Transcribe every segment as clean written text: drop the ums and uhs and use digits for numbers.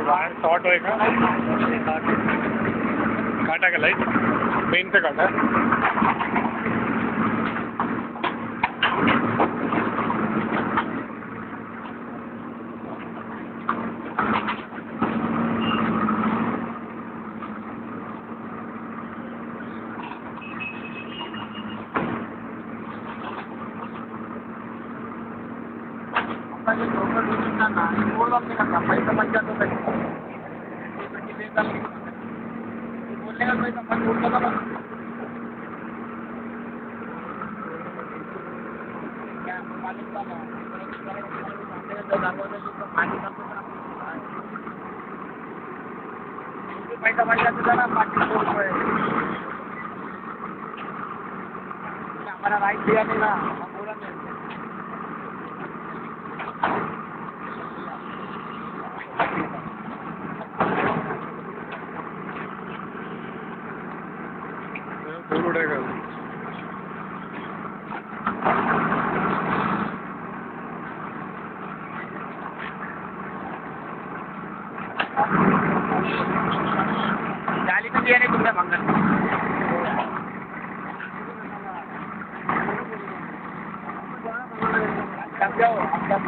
wire short होएगा, काटा का लाइट मेन से काटा बोलने का कोई संबंध उड़ता था क्या मालूम था पैसा बन जाता था ना 500 रुपये हमारा राइट दिया नहीं ना पूरा नहीं दूर उड़ेगा जाली तो दिया नहीं तुमने मंगल अब जाओ अब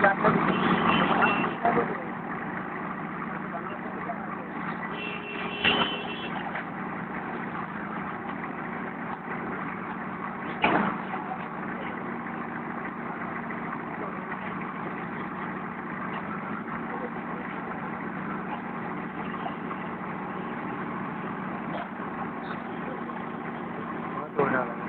हो जाएगा